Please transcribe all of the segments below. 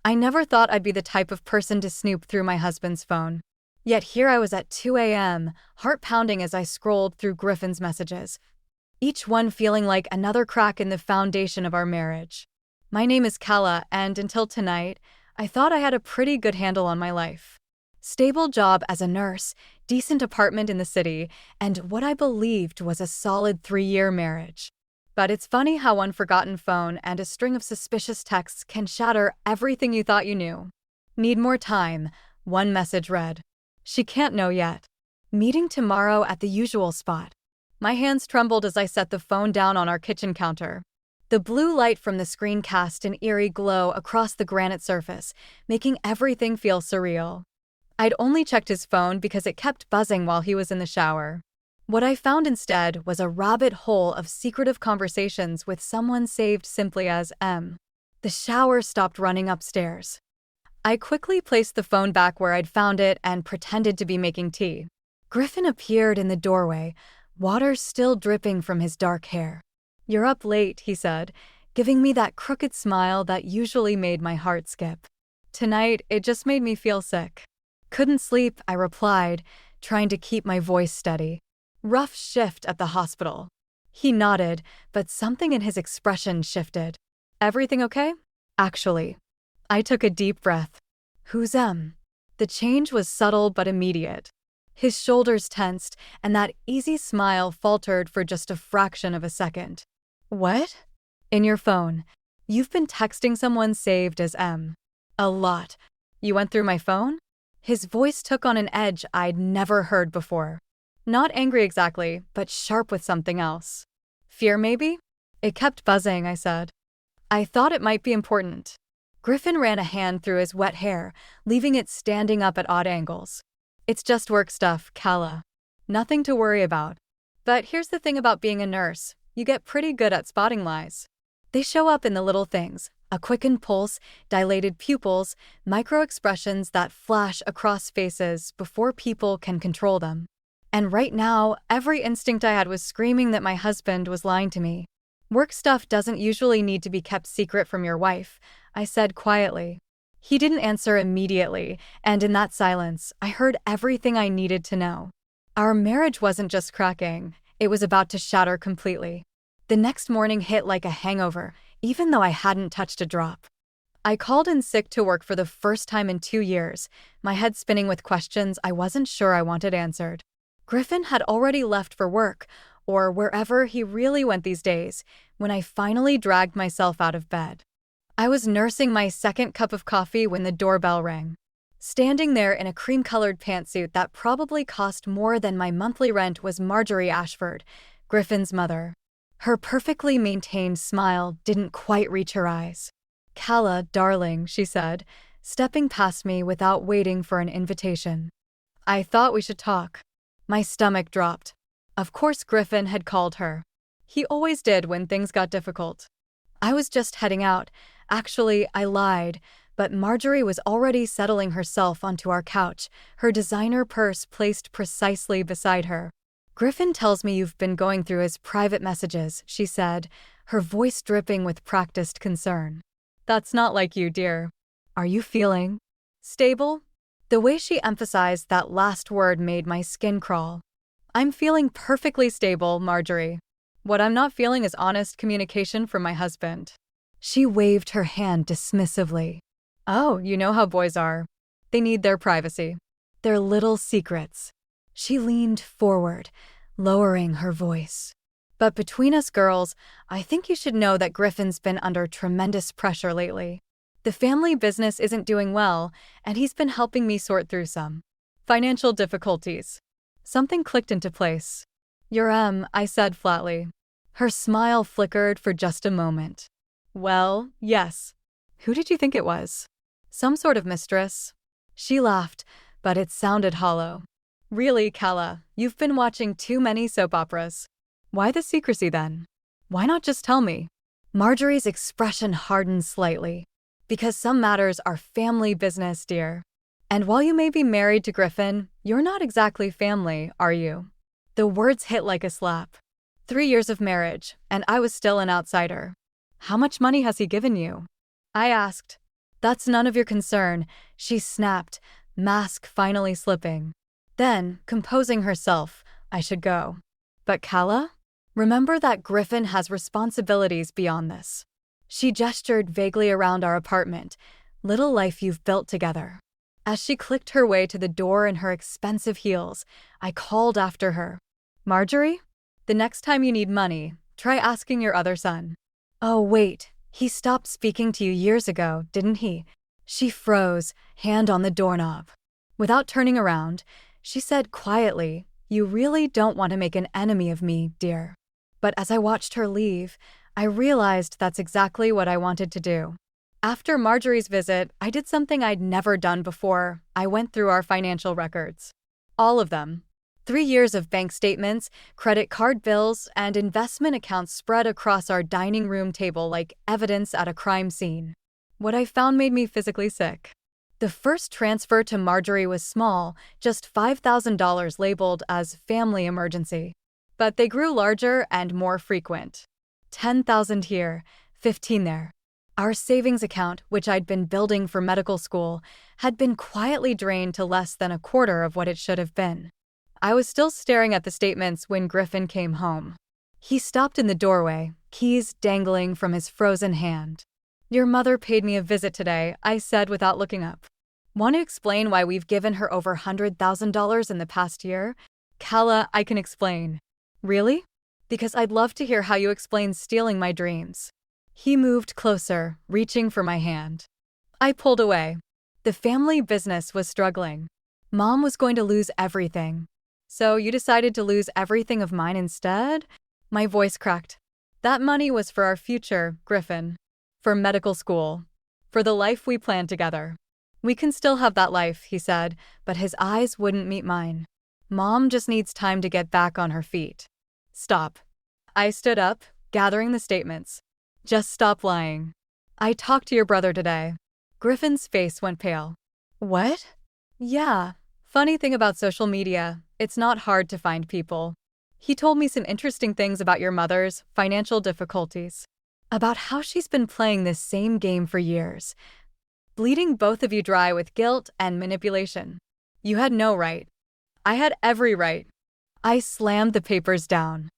I never thought I'd be the type of person to snoop through my husband's phone. Yet here I was at 2 a.m., heart pounding as I scrolled through Griffin's messages, each one feeling like another crack in the foundation of our marriage. My name is Kala, and until tonight, I thought I had a pretty good handle on my life. Stable job as a nurse, decent apartment in the city, and what I believed was a solid 3-year marriage. But it's funny how one forgotten phone and a string of suspicious texts can shatter everything you thought you knew. Need more time, one message read. She can't know yet. Meeting tomorrow at the usual spot. My hands trembled as I set the phone down on our kitchen counter. The blue light from the screen cast an eerie glow across the granite surface, making everything feel surreal. I'd only checked his phone because it kept buzzing while he was in the shower. What I found instead was a rabbit hole of secretive conversations with someone saved simply as M. The shower stopped running upstairs. I quickly placed the phone back where I'd found it and pretended to be making tea. Griffin appeared in the doorway, water still dripping from his dark hair. "You're up late," he said, giving me that crooked smile that usually made my heart skip. Tonight, it just made me feel sick. "Couldn't sleep," I replied, trying to keep my voice steady. "Rough shift at the hospital." He nodded, but something in his expression shifted. "Everything okay?" "Actually." I took a deep breath. "Who's M?" The change was subtle but immediate. His shoulders tensed, and that easy smile faltered for just a fraction of a second. "What?" "In your phone. You've been texting someone saved as M. A lot. You went through my phone?" His voice took on an edge I'd never heard before. Not angry exactly, but sharp with something else. "Fear, maybe?" "It kept buzzing," I said. "I thought it might be important." Griffin ran a hand through his wet hair, leaving it standing up at odd angles. "It's just work stuff, Kala. Nothing to worry about. But here's the thing about being a nurse. You get pretty good at spotting lies. They show up in the little things. A quickened pulse, dilated pupils, micro-expressions that flash across faces before people can control them. And right now, every instinct I had was screaming that my husband was lying to me. Work stuff doesn't usually need to be kept secret from your wife," I said quietly. He didn't answer immediately, and in that silence, I heard everything I needed to know. Our marriage wasn't just cracking, it was about to shatter completely. The next morning hit like a hangover, even though I hadn't touched a drop. I called in sick to work for the first time in 2 years, my head spinning with questions I wasn't sure I wanted answered. Griffin had already left for work, or wherever he really went these days, when I finally dragged myself out of bed. I was nursing my second cup of coffee when the doorbell rang. Standing there in a cream-colored pantsuit that probably cost more than my monthly rent was Marjorie Ashford, Griffin's mother. Her perfectly maintained smile didn't quite reach her eyes. "Kala, darling," she said, stepping past me without waiting for an invitation. "I thought we should talk." My stomach dropped. Of course Griffin had called her. He always did when things got difficult. I was just heading out. Actually, I lied, but Marjorie was already settling herself onto our couch, her designer purse placed precisely beside her. "Griffin tells me you've been going through his private messages," she said, her voice dripping with practiced concern. "That's not like you, dear. Are you feeling stable?" The way she emphasized that last word made my skin crawl. "I'm feeling perfectly stable, Marjorie. What I'm not feeling is honest communication from my husband." She waved her hand dismissively. "Oh, you know how boys are. They need their privacy. Their little secrets." She leaned forward, lowering her voice. "But between us girls, I think you should know that Griffin's been under tremendous pressure lately. The family business isn't doing well, and he's been helping me sort through some financial difficulties." Something clicked into place. "You're I said flatly. Her smile flickered for just a moment. "Well, yes. Who did you think it was? Some sort of mistress?" She laughed, but it sounded hollow. "Really, Kala, you've been watching too many soap operas. Why the secrecy then? Why not just tell me?" Marjorie's expression hardened slightly. "Because some matters are family business, dear. And while you may be married to Griffin, you're not exactly family, are you?" The words hit like a slap. 3 years of marriage, and I was still an outsider. "How much money has he given you?" I asked. That's none of your concern, she snapped, mask finally slipping. Then, composing herself, I should go. But Calla? Remember that Griffin has responsibilities beyond this. She gestured vaguely around our apartment. Little life you've built together. As she clicked her way to the door in her expensive heels, I called after her. Marjorie? The next time you need money, try asking your other son. Oh, wait. He stopped speaking to you years ago, didn't he? She froze, hand on the doorknob. Without turning around, she said quietly, You really don't want to make an enemy of me, dear. But as I watched her leave, I realized that's exactly what I wanted to do. After Marjorie's visit, I did something I'd never done before. I went through our financial records. All of them. 3 years of bank statements, credit card bills, and investment accounts spread across our dining room table like evidence at a crime scene. What I found made me physically sick. The first transfer to Marjorie was small, just $5,000 labeled as family emergency. But they grew larger and more frequent. 10,000 here, 15 there. Our savings account, which I'd been building for medical school, had been quietly drained to less than a quarter of what it should have been. I was still staring at the statements when Griffin came home. He stopped in the doorway, keys dangling from his frozen hand. Your mother paid me a visit today, I said without looking up. Want to explain why we've given her over $100,000 in the past year? Calla, I can explain. Really? Because I'd love to hear how you explain stealing my dreams. He moved closer, reaching for my hand. I pulled away. The family business was struggling. Mom was going to lose everything. So you decided to lose everything of mine instead? My voice cracked. That money was for our future, Griffin. For medical school. For the life we planned together. We can still have that life, he said, but his eyes wouldn't meet mine. Mom just needs time to get back on her feet. Stop. I stood up, gathering the statements. Just stop lying. I talked to your brother today. Griffin's face went pale. What? Yeah. Funny thing about social media, it's not hard to find people. He told me some interesting things about your mother's financial difficulties. About how she's been playing this same game for years. Bleeding both of you dry with guilt and manipulation. You had no right. I had every right. I slammed the papers down.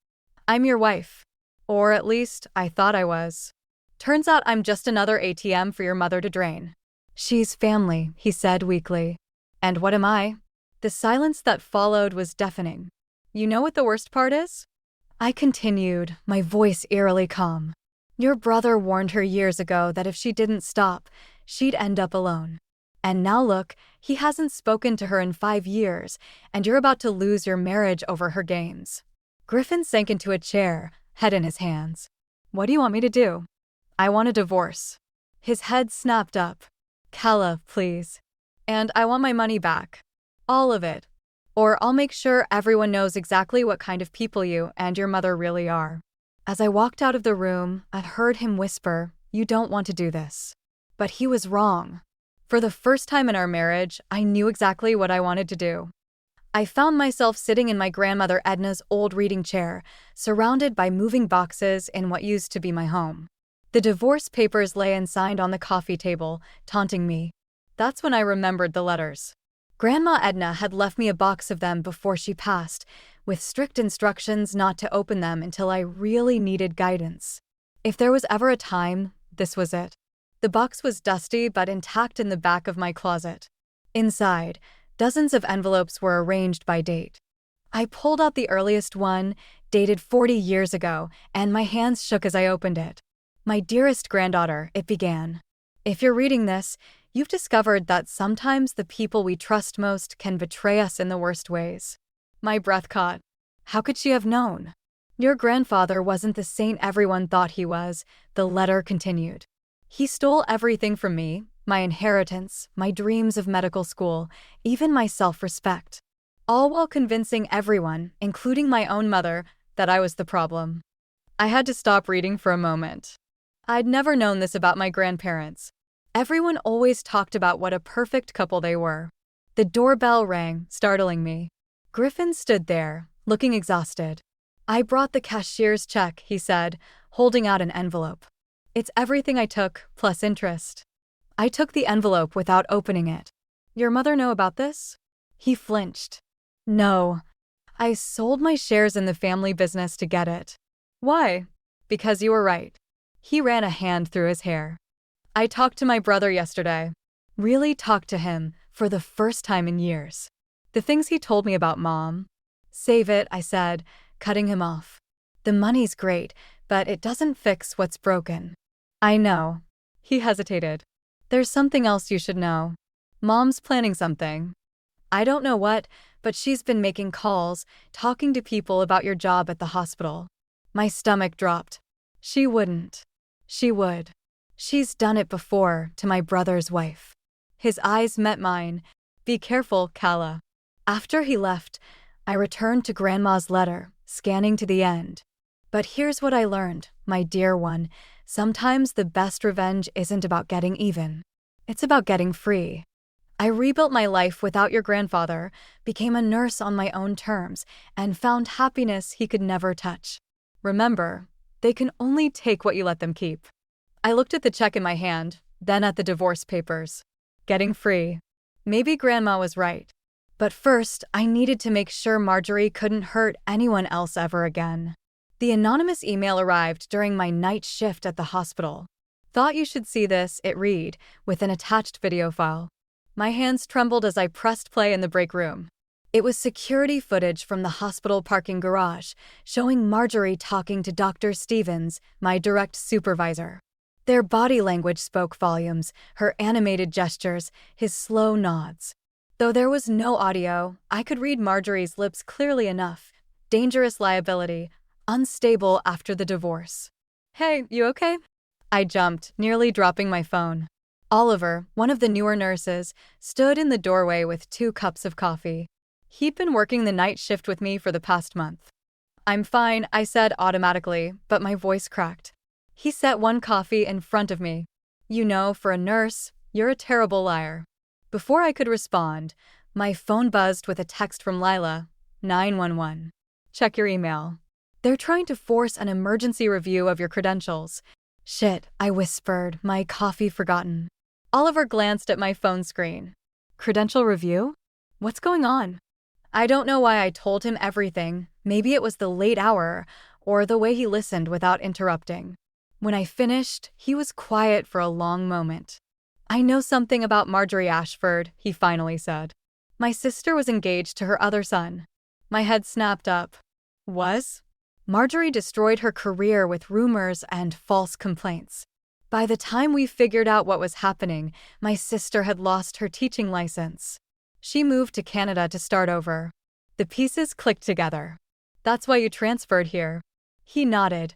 I'm your wife. Or at least, I thought I was. Turns out I'm just another ATM for your mother to drain. She's family, he said weakly. And what am I? The silence that followed was deafening. You know what the worst part is? I continued, my voice eerily calm. Your brother warned her years ago that if she didn't stop, she'd end up alone. And now look, he hasn't spoken to her in 5 years, and you're about to lose your marriage over her games. Griffin sank into a chair, head in his hands. What do you want me to do? I want a divorce. His head snapped up. Calla, please. And I want my money back. All of it. Or I'll make sure everyone knows exactly what kind of people you and your mother really are. As I walked out of the room, I heard him whisper, You don't want to do this. But he was wrong. For the first time in our marriage, I knew exactly what I wanted to do. I found myself sitting in my grandmother Edna's old reading chair, surrounded by moving boxes in what used to be my home. The divorce papers lay unsigned on the coffee table, taunting me. That's when I remembered the letters. Grandma Edna had left me a box of them before she passed, with strict instructions not to open them until I really needed guidance. If there was ever a time, this was it. The box was dusty but intact in the back of my closet. Inside, dozens of envelopes were arranged by date. I pulled out the earliest one, dated 40 years ago, and my hands shook as I opened it. My dearest granddaughter, it began. If you're reading this, you've discovered that sometimes the people we trust most can betray us in the worst ways. My breath caught. How could she have known? Your grandfather wasn't the saint everyone thought he was, the letter continued. He stole everything from me, my inheritance, my dreams of medical school, even my self-respect. All while convincing everyone, including my own mother, that I was the problem. I had to stop reading for a moment. I'd never known this about my grandparents. Everyone always talked about what a perfect couple they were. The doorbell rang, startling me. Griffin stood there, looking exhausted. I brought the cashier's check, he said, holding out an envelope. It's everything I took, plus interest. I took the envelope without opening it. Your mother know about this? He flinched. No. I sold my shares in the family business to get it. Why? Because you were right. He ran a hand through his hair. I talked to my brother yesterday. Really talked to him for the first time in years. The things he told me about Mom. Save it, I said, cutting him off. The money's great, but it doesn't fix what's broken. I know. He hesitated. There's something else you should know. Mom's planning something. I don't know what, but she's been making calls, talking to people about your job at the hospital. My stomach dropped. She wouldn't. She would. She's done it before to my brother's wife. His eyes met mine. Be careful, Kala. After he left, I returned to Grandma's letter, scanning to the end. But here's what I learned, my dear one. Sometimes the best revenge isn't about getting even. It's about getting free. I rebuilt my life without your grandfather, became a nurse on my own terms, and found happiness he could never touch. Remember, they can only take what you let them keep. I looked at the check in my hand, then at the divorce papers. Getting free. Maybe Grandma was right. But first, I needed to make sure Marjorie couldn't hurt anyone else ever again. The anonymous email arrived during my night shift at the hospital. Thought you should see this, it read, with an attached video file. My hands trembled as I pressed play in the break room. It was security footage from the hospital parking garage, showing Marjorie talking to Dr. Stevens, my direct supervisor. Their body language spoke volumes, her animated gestures, his slow nods. Though there was no audio, I could read Marjorie's lips clearly enough. Dangerous liability, unstable after the divorce. Hey, you okay? I jumped, nearly dropping my phone. Oliver, one of the newer nurses, stood in the doorway with 2 cups of coffee. He'd been working the night shift with me for the past month. I'm fine, I said automatically, but my voice cracked. He set 1 coffee in front of me. You know, for a nurse, you're a terrible liar. Before I could respond, my phone buzzed with a text from Lila, 911. Check your email. They're trying to force an emergency review of your credentials. Shit, I whispered, my coffee forgotten. Oliver glanced at my phone screen. Credential review? What's going on? I don't know why I told him everything. Maybe it was the late hour, or the way he listened without interrupting. When I finished, he was quiet for a long moment. I know something about Marjorie Ashford, he finally said. My sister was engaged to her other son. My head snapped up. Was? Marjorie destroyed her career with rumors and false complaints. By the time we figured out what was happening, my sister had lost her teaching license. She moved to Canada to start over. The pieces clicked together. That's why you transferred here. He nodded.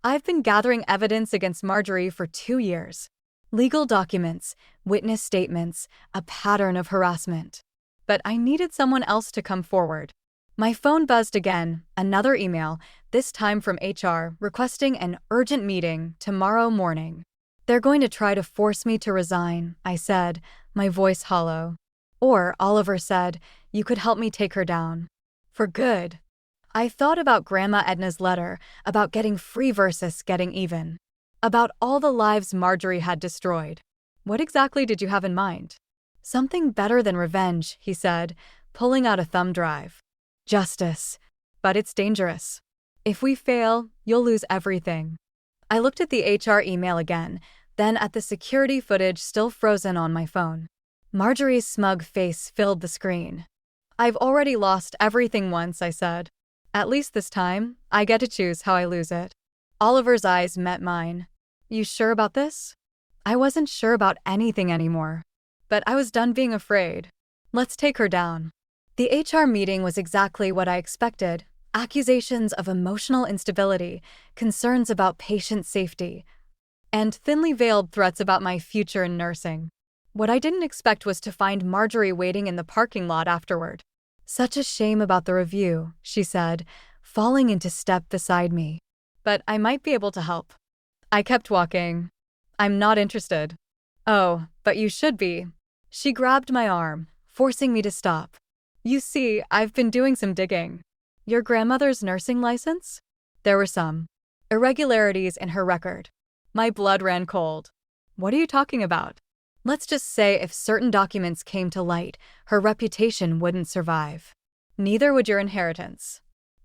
I've been gathering evidence against Marjorie for 2 years. Legal documents, witness statements, a pattern of harassment. But I needed someone else to come forward. My phone buzzed again, another email, this time from HR, requesting an urgent meeting tomorrow morning. They're going to try to force me to resign, I said, my voice hollow. Or, Oliver said, you could help me take her down. For good. I thought about Grandma Edna's letter, about getting free versus getting even. About all the lives Marjorie had destroyed. What exactly did you have in mind? Something better than revenge, he said, pulling out a thumb drive. Justice. But it's dangerous. If we fail, you'll lose everything. I looked at the HR email again, then at the security footage still frozen on my phone. Marjorie's smug face filled the screen. I've already lost everything once, I said. At least this time, I get to choose how I lose it. Oliver's eyes met mine. You sure about this? I wasn't sure about anything anymore. But I was done being afraid. Let's take her down. The HR meeting was exactly what I expected. Accusations of emotional instability, concerns about patient safety, and thinly veiled threats about my future in nursing. What I didn't expect was to find Marjorie waiting in the parking lot afterward. Such a shame about the review, she said, falling into step beside me. But I might be able to help. I kept walking. I'm not interested. Oh, but you should be. She grabbed my arm, forcing me to stop. You see, I've been doing some digging. Your grandmother's nursing license? There were some irregularities in her record. My blood ran cold. What are you talking about? Let's just say if certain documents came to light, her reputation wouldn't survive. Neither would your inheritance.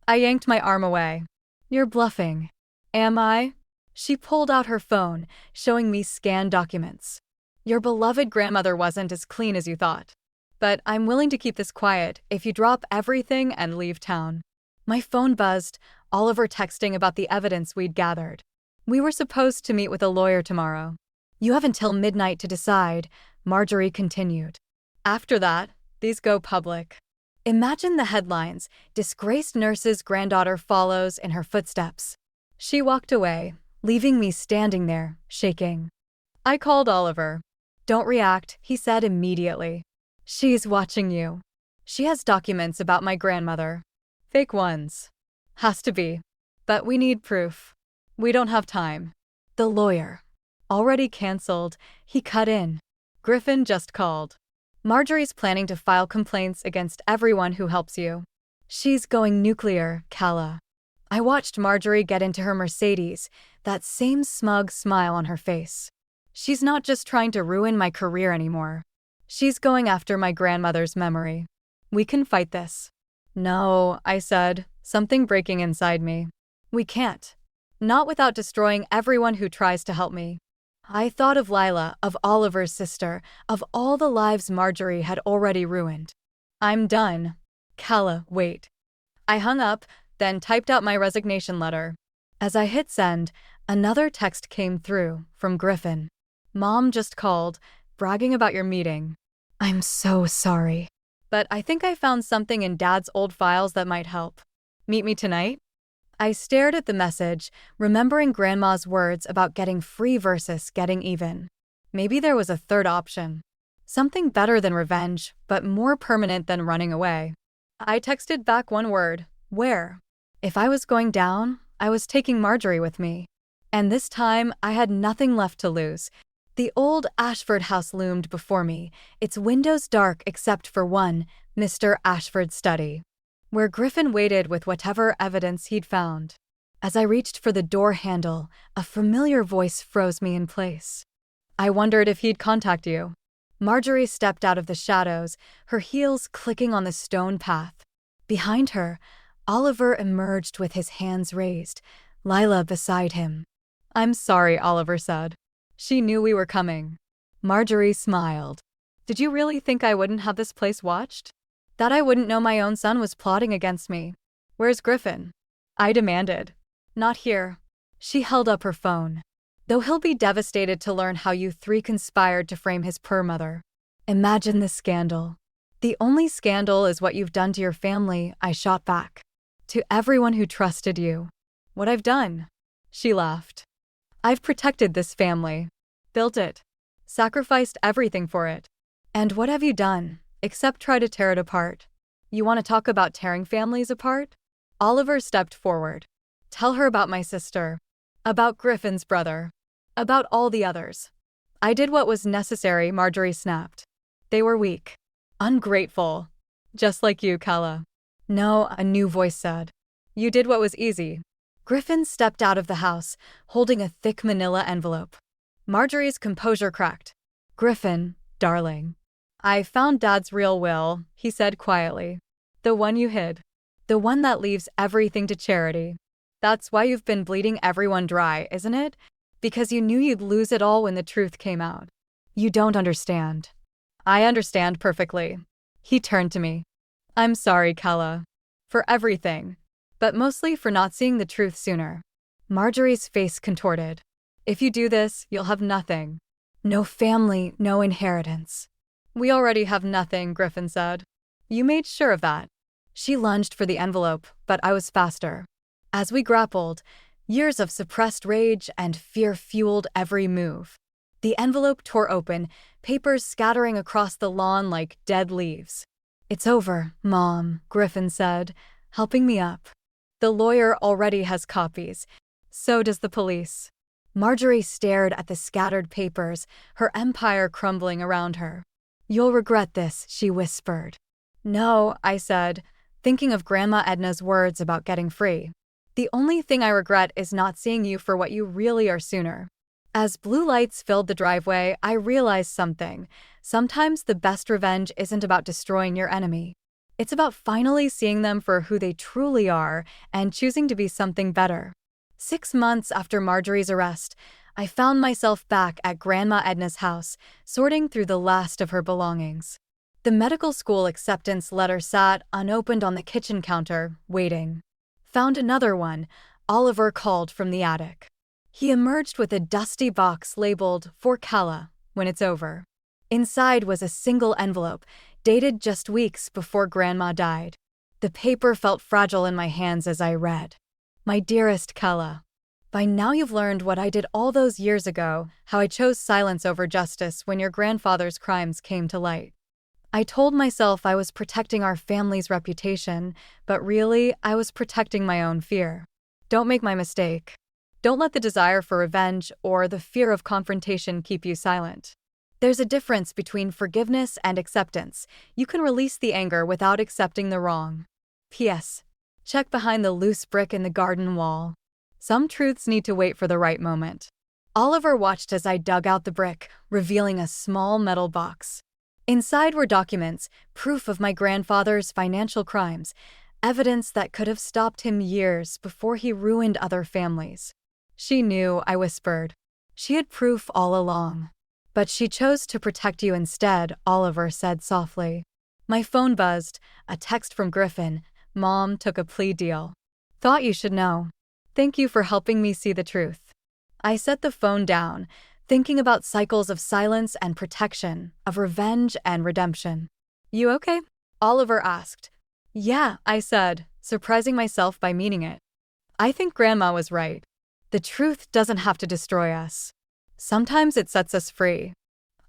I yanked my arm away. You're bluffing. Am I? She pulled out her phone, showing me scanned documents. Your beloved grandmother wasn't as clean as you thought. But I'm willing to keep this quiet if you drop everything and leave town. My phone buzzed, Oliver texting about the evidence we'd gathered. We were supposed to meet with a lawyer tomorrow. You have until midnight to decide, Marjorie continued. After that, these go public. Imagine the headlines, disgraced nurse's granddaughter follows in her footsteps. She walked away, leaving me standing there, shaking. I called Oliver. Don't react, he said immediately. She's watching you. She has documents about my grandmother. Fake ones. Has to be. But we need proof. We don't have time. The lawyer. Already cancelled, he cut in. Griffin just called. Marjorie's planning to file complaints against everyone who helps you. She's going nuclear, Calla. I watched Marjorie get into her Mercedes, that same smug smile on her face. She's not just trying to ruin my career anymore. She's going after my grandmother's memory. We can fight this. No, I said, something breaking inside me. We can't. Not without destroying everyone who tries to help me. I thought of Lila, of Oliver's sister, of all the lives Marjorie had already ruined. I'm done. Calla, wait. I hung up, then typed out my resignation letter. As I hit send, another text came through, from Griffin. Mom just called, bragging about your meeting. I'm so sorry. But I think I found something in Dad's old files that might help. Meet me tonight? I stared at the message, remembering Grandma's words about getting free versus getting even. Maybe there was a third option. Something better than revenge, but more permanent than running away. I texted back one word, where? If I was going down, I was taking Marjorie with me. And this time, I had nothing left to lose. The old Ashford house loomed before me, its windows dark except for one, Mr. Ashford's study, where Griffin waited with whatever evidence he'd found. As I reached for the door handle, a familiar voice froze me in place. I wondered if he'd contact you. Marjorie stepped out of the shadows, her heels clicking on the stone path. Behind her, Oliver emerged with his hands raised, Lila beside him. I'm sorry, Oliver said. She knew we were coming. Marjorie smiled. Did you really think I wouldn't have this place watched? That I wouldn't know my own son was plotting against me? Where's Griffin? I demanded. Not here. She held up her phone. Though he'll be devastated to learn how you three conspired to frame his poor mother. Imagine the scandal. The only scandal is what you've done to your family, I shot back. To everyone who trusted you. What I've done. She laughed. I've protected this family. Built it. Sacrificed everything for it. And what have you done, except try to tear it apart? You want to talk about tearing families apart? Oliver stepped forward. Tell her about my sister. About Griffin's brother. About all the others. I did what was necessary, Marjorie snapped. They were weak. Ungrateful. Just like you, Calla. No, a new voice said. You did what was easy. Griffin stepped out of the house, holding a thick manila envelope. Marjorie's composure cracked. Griffin, darling. I found Dad's real will, he said quietly. The one you hid. The one that leaves everything to charity. That's why you've been bleeding everyone dry, isn't it? Because you knew you'd lose it all when the truth came out. You don't understand. I understand perfectly. He turned to me. I'm sorry, Calla. For everything. But mostly for not seeing the truth sooner. Marjorie's face contorted. If you do this, you'll have nothing. No family, no inheritance. We already have nothing, Griffin said. You made sure of that. She lunged for the envelope, but I was faster. As we grappled, years of suppressed rage and fear fueled every move. The envelope tore open, papers scattering across the lawn like dead leaves. It's over, Mom, Griffin said, helping me up. The lawyer already has copies. So does the police. Marjorie stared at the scattered papers, her empire crumbling around her. You'll regret this, she whispered. No, I said, thinking of Grandma Edna's words about getting free. The only thing I regret is not seeing you for what you really are sooner. As blue lights filled the driveway, I realized something. Sometimes the best revenge isn't about destroying your enemy. It's about finally seeing them for who they truly are and choosing to be something better. 6 months after Marjorie's arrest, I found myself back at Grandma Edna's house, sorting through the last of her belongings. The medical school acceptance letter sat unopened on the kitchen counter, waiting. Found another one. Oliver called from the attic. He emerged with a dusty box labeled "For Kala, when it's over." Inside was a single envelope, dated just weeks before Grandma died. The paper felt fragile in my hands as I read. My dearest Kala, by now you've learned what I did all those years ago, how I chose silence over justice when your grandfather's crimes came to light. I told myself I was protecting our family's reputation, but really, I was protecting my own fear. Don't make my mistake. Don't let the desire for revenge or the fear of confrontation keep you silent. There's a difference between forgiveness and acceptance. You can release the anger without accepting the wrong. P.S. Check behind the loose brick in the garden wall. Some truths need to wait for the right moment. Oliver watched as I dug out the brick, revealing a small metal box. Inside were documents, proof of my grandfather's financial crimes, evidence that could have stopped him years before he ruined other families. She knew, I whispered. She had proof all along. But she chose to protect you instead, Oliver said softly. My phone buzzed, a text from Griffin. Mom took a plea deal. Thought you should know. Thank you for helping me see the truth. I set the phone down, thinking about cycles of silence and protection, of revenge and redemption. You okay? Oliver asked. Yeah, I said, surprising myself by meaning it. I think Grandma was right. The truth doesn't have to destroy us. Sometimes it sets us free.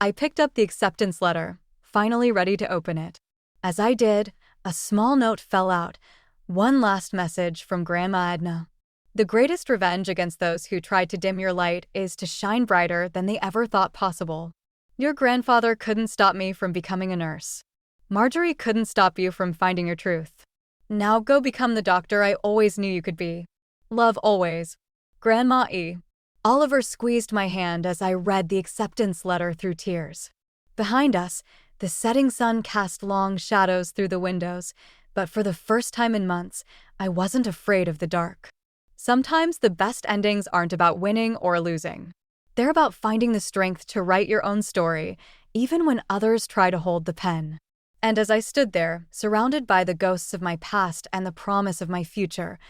I picked up the acceptance letter, finally ready to open it. As I did, a small note fell out. One last message from Grandma Edna. The greatest revenge against those who tried to dim your light is to shine brighter than they ever thought possible. Your grandfather couldn't stop me from becoming a nurse. Marjorie couldn't stop you from finding your truth. Now go become the doctor I always knew you could be. Love always. Grandma E. Oliver squeezed my hand as I read the acceptance letter through tears. Behind us, the setting sun cast long shadows through the windows, but for the first time in months, I wasn't afraid of the dark. Sometimes the best endings aren't about winning or losing. They're about finding the strength to write your own story, even when others try to hold the pen. And as I stood there, surrounded by the ghosts of my past and the promise of my future,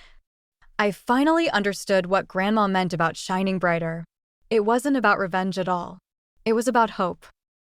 I finally understood what Grandma meant about shining brighter. It wasn't about revenge at all. It was about hope.